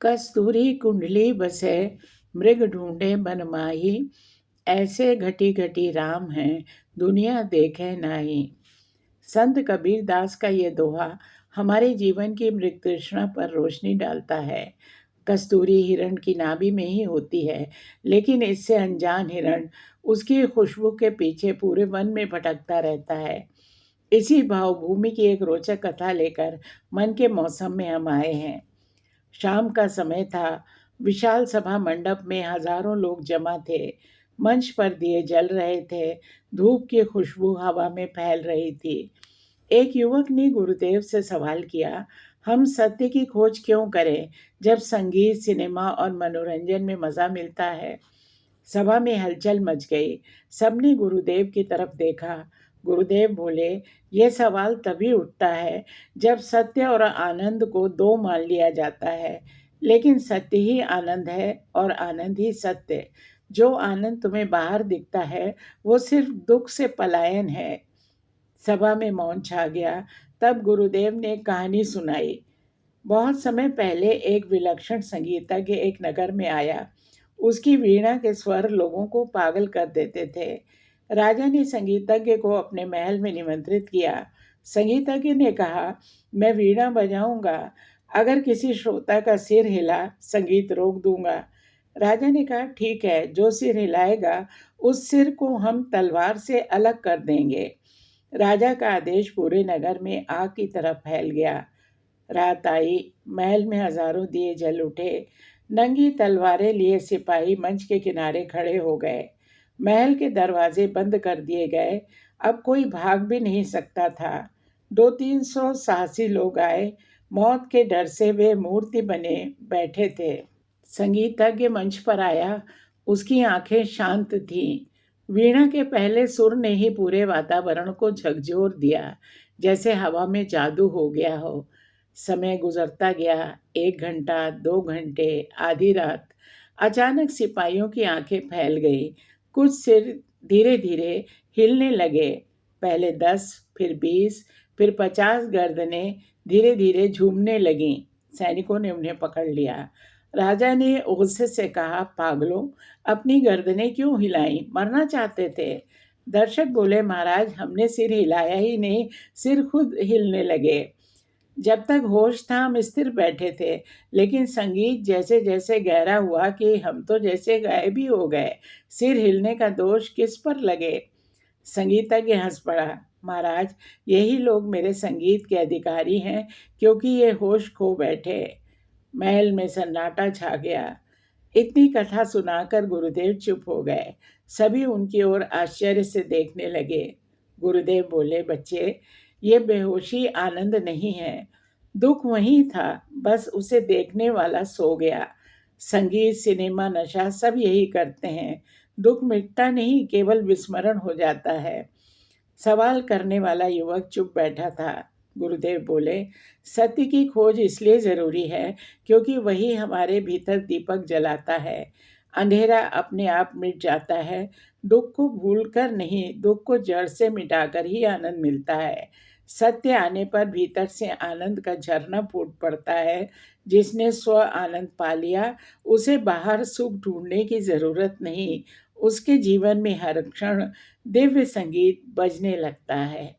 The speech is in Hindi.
कस्तूरी कुंडली बसे मृग ढूंढे बन माही, ऐसे घटी घटी राम हैं दुनिया देखे नाही। संत कबीर दास का ये दोहा हमारे जीवन की मृग तृष्णा पर रोशनी डालता है। कस्तूरी हिरण की नाभि में ही होती है, लेकिन इससे अनजान हिरण उसकी खुशबू के पीछे पूरे वन में भटकता रहता है। इसी भावभूमि की एक रोचक कथा लेकर मन के मौसम में हम आए हैं। शाम का समय था। विशाल सभा मंडप में हजारों लोग जमा थे। मंच पर दिए जल रहे थे। धूप की खुशबू हवा में फैल रही थी। एक युवक ने गुरुदेव से सवाल किया, हम सत्य की खोज क्यों करें जब संगीत, सिनेमा और मनोरंजन में मजा मिलता है? सभा में हलचल मच गई। सबने गुरुदेव की तरफ देखा। गुरुदेव बोले, यह सवाल तभी उठता है जब सत्य और आनंद को दो मान लिया जाता है। लेकिन सत्य ही आनंद है और आनंद ही सत्य। जो आनंद तुम्हें बाहर दिखता है वो सिर्फ दुख से पलायन है। सभा में मौन छा गया। तब गुरुदेव ने कहानी सुनाई। बहुत समय पहले एक विलक्षण संगीतज्ञ एक नगर में आया। उसकी वीणा के स्वर लोगों को पागल कर देते थे। राजा ने संगीतज्ञ को अपने महल में निमंत्रित किया। संगीतज्ञ ने कहा, मैं वीणा बजाऊंगा, अगर किसी श्रोता का सिर हिला संगीत रोक दूंगा। राजा ने कहा, ठीक है, जो सिर हिलाएगा उस सिर को हम तलवार से अलग कर देंगे। राजा का आदेश पूरे नगर में आग की तरह फैल गया। रात आई। महल में हजारों दिए जल उठे। नंगी तलवारें लिए सिपाही मंच के किनारे खड़े हो गए। महल के दरवाजे बंद कर दिए गए। अब कोई भाग भी नहीं सकता था। 200-300 साहसी लोग आए। मौत के डर से वे मूर्ति बने बैठे थे। संगीतज्ञ मंच पर आया। उसकी आंखें शांत थीं। वीणा के पहले सुर ने ही पूरे वातावरण को झकझोर दिया, जैसे हवा में जादू हो गया हो। समय गुजरता गया। 1 घंटा, 2 घंटे, आधी रात। अचानक सिपाहियों की आंखें फैल गई। कुछ सिर धीरे धीरे हिलने लगे। पहले 10, फिर 20, फिर 50 गर्दनें धीरे धीरे झूमने लगीं। सैनिकों ने उन्हें पकड़ लिया। राजा ने गुस्से से कहा, पागलों, अपनी गर्दनें क्यों हिलाई? मरना चाहते थे? दर्शक बोले, महाराज, हमने सिर हिलाया ही नहीं, सिर खुद हिलने लगे। जब तक होश था हम स्थिर बैठे थे, लेकिन संगीत जैसे जैसे गहरा हुआ कि हम तो जैसे गायब ही हो गए। सिर हिलने का दोष किस पर लगे? संगीतज्ञ हंस पड़ा। महाराज, यही लोग मेरे संगीत के अधिकारी हैं, क्योंकि ये होश खो बैठे। महल में सन्नाटा छा गया। इतनी कथा सुनाकर गुरुदेव चुप हो गए। सभी उनकी ओर आश्चर्य से देखने लगे। गुरुदेव बोले, बच्चे, ये बेहोशी आनंद नहीं है। दुख वहीं था, बस उसे देखने वाला सो गया। संगीत, सिनेमा, नशा सब यही करते हैं। दुख मिटता नहीं, केवल विस्मरण हो जाता है। सवाल करने वाला युवक चुप बैठा था। गुरुदेव बोले, सत्य की खोज इसलिए जरूरी है क्योंकि वही हमारे भीतर दीपक जलाता है। अंधेरा अपने आप मिट जाता है। दुख को भूलकर नहीं, दुख को जड़ से मिटाकर ही आनंद मिलता है। सत्य आने पर भीतर से आनंद का झरना फूट पड़ता है। जिसने स्व आनंद पा लिया, उसे बाहर सुख ढूंढने की जरूरत नहीं। उसके जीवन में हर क्षण दिव्य संगीत बजने लगता है।